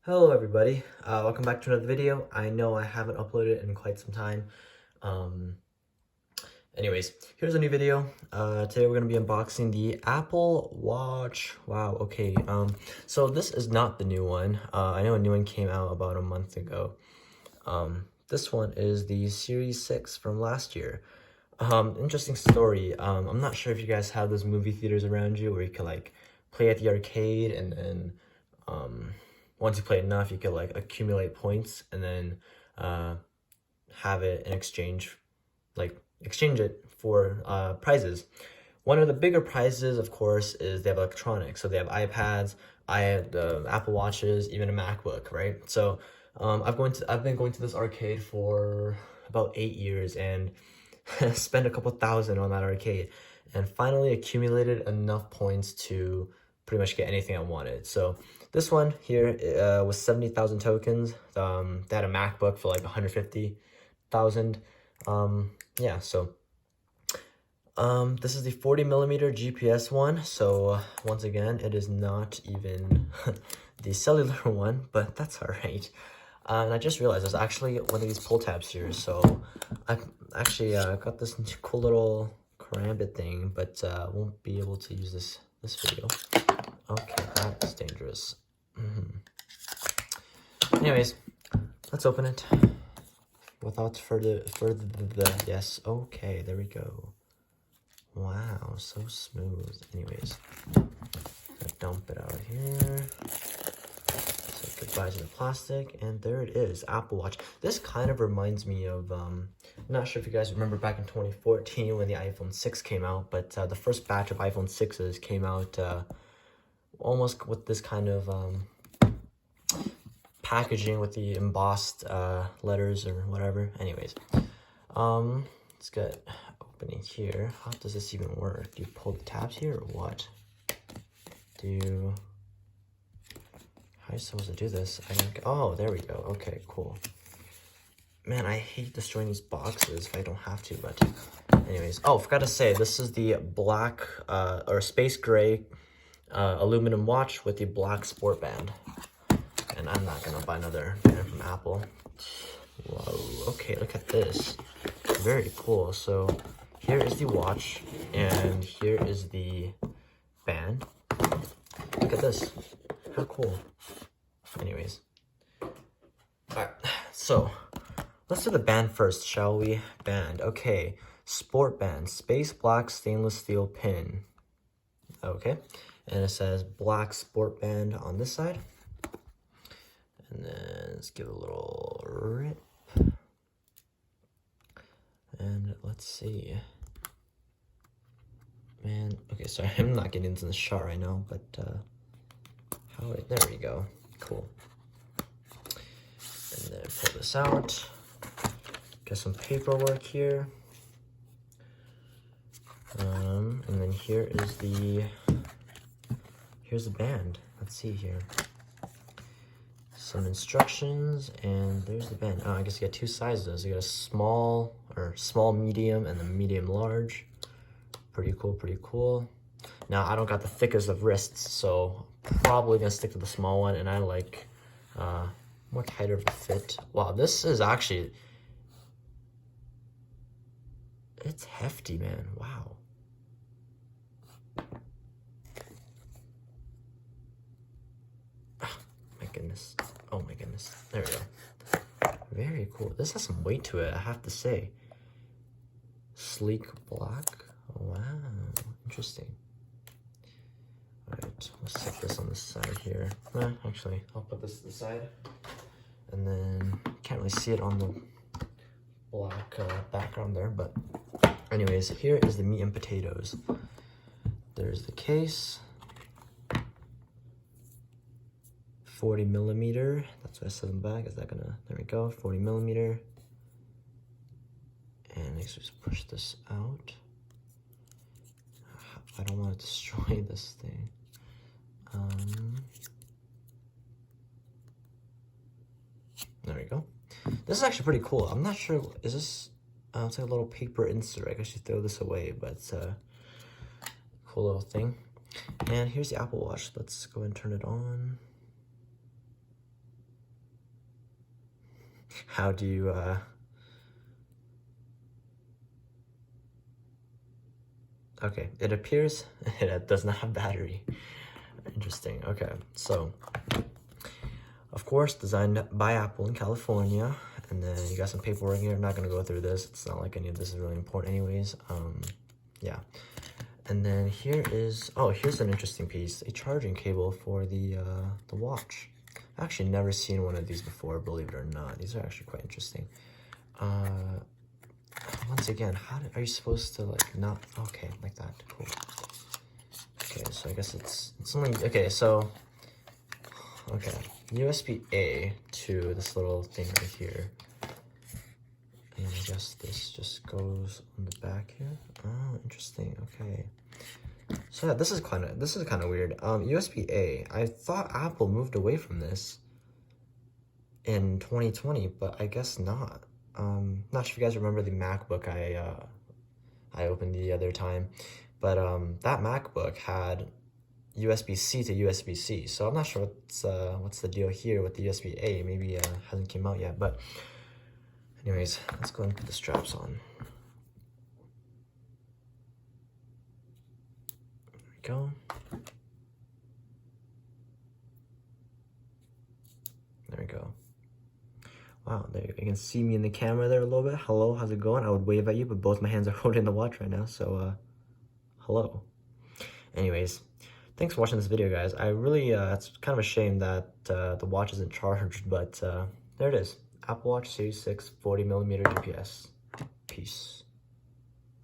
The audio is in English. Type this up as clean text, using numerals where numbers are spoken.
Hello everybody, welcome back to another video. I know I haven't uploaded in quite some time. Um, Anyways, here's a new video. Today we're going to be unboxing the Apple Watch. Wow, okay. So this is not the new one. I know a new one came out about a month ago. This one is the Series 6 from last year. Interesting story. I'm not sure if you guys have those movie theaters around you where you could like play at the arcade and then once you play enough, you could like accumulate points and then have it in exchange, like exchange it for prizes. One of the bigger prizes, of course, is they have electronics. So they have iPads, I had Apple Watches, even a MacBook, right? So I've been going to this arcade for about 8 years and spent a couple thousand on that arcade, and finally accumulated enough points to pretty much get anything I wanted. So this one here was 70,000 tokens. They had a MacBook for like 150,000. Yeah, so this is the 40 millimeter GPS one. So once again, it is not even the cellular one, but that's all right. And I just realized there's actually one of these pull tabs here. So I actually got this cool little karambit thing, but won't be able to use this video. Okay, that is dangerous. Anyways, let's open it. Without further yes, okay, there we go. Wow, so smooth. Anyways, dump it out here. Say goodbye to the plastic, and there it is, Apple Watch. This kind of reminds me of, I'm not sure if you guys remember back in 2014 when the iPhone 6 came out, but the first batch of iPhone 6s came out almost with this kind of packaging with the embossed letters or whatever. Anyways, let's get opening here. How does this even work? Do you pull the tabs here or what? How are you supposed to do this? Oh, there we go. Okay, cool. Man, I hate destroying these boxes if I don't have to, but anyways. Oh, forgot to say, this is the black or space gray aluminum watch with the black sport band. And I'm not gonna buy another band from Apple. Whoa, okay, look at this. Very cool. So here is the watch, and here is the band. Look at this. How cool. Anyways. Alright, so let's do the band first, shall we? Band. Okay. Sport band. Space black stainless steel pin. Okay. And it says black sport band on this side. And then let's give it a little rip. And let's see. Man, okay, sorry, I'm not getting into the shot right now, but there we go. Cool. And then pull this out. Get some paperwork here. And then here's the band. Let's see here. Some instructions, and there's the band. Oh, I guess you got two sizes. You got a small, medium, and the medium large. Pretty cool, pretty cool. Now, I don't got the thickest of wrists, so probably gonna stick to the small one, and I like more tighter of a fit. Wow, this is actually, it's hefty, man. Wow. Goodness. Oh my goodness. There we go. Very cool. This has some weight to it, I have to say. Sleek black. Oh, wow. Interesting. Alright, let's set this on the side here. Actually, I'll put this to the side. And then, can't really see it on the black background there, but anyways, here is the meat and potatoes. There's the case. 40 millimeter, that's what I said in the back. Is that gonna, there we go, 40 millimeter. And let's just push this out. I don't want to destroy this thing. There we go. This is actually pretty cool. I'm not sure, is this, it's like a little paper insert. I guess you throw this away, but it's a cool little thing. And here's the Apple Watch. Let's go and turn it on. how do you, okay, it appears it does not have battery. Interesting. Okay, so of course designed by Apple in California, and then you got some paperwork here. I'm not gonna go through this. It's not like any of this is really important anyways. Yeah. And then here is, oh, here's an interesting piece, a charging cable for the watch. I've actually never seen one of these before, believe it or not. These are actually quite interesting. Once again, are you supposed to like not, okay, like that, cool. Okay, so I guess it's only, okay, so, okay, USB-A to this little thing right here. And I guess this just goes on the back here. Oh, interesting. Okay. So yeah, this is kind of weird. USB-A. I thought Apple moved away from this in 2020, but I guess not. Not sure if you guys remember the MacBook I opened the other time, but that MacBook had USB-C to USB-C. So I'm not sure what's the deal here with the USB-A. Maybe hasn't came out yet, but. Anyways, let's go and put the straps on. There we go. There we go. Wow, there you can see me in the camera there a little bit. Hello, how's it going? I would wave at you, but both my hands are holding the watch right now, so hello. Anyways, thanks for watching this video, guys. I really, it's kind of a shame that the watch isn't charged, but there it is. Apple Watch Series 6 40mm GPS. Peace.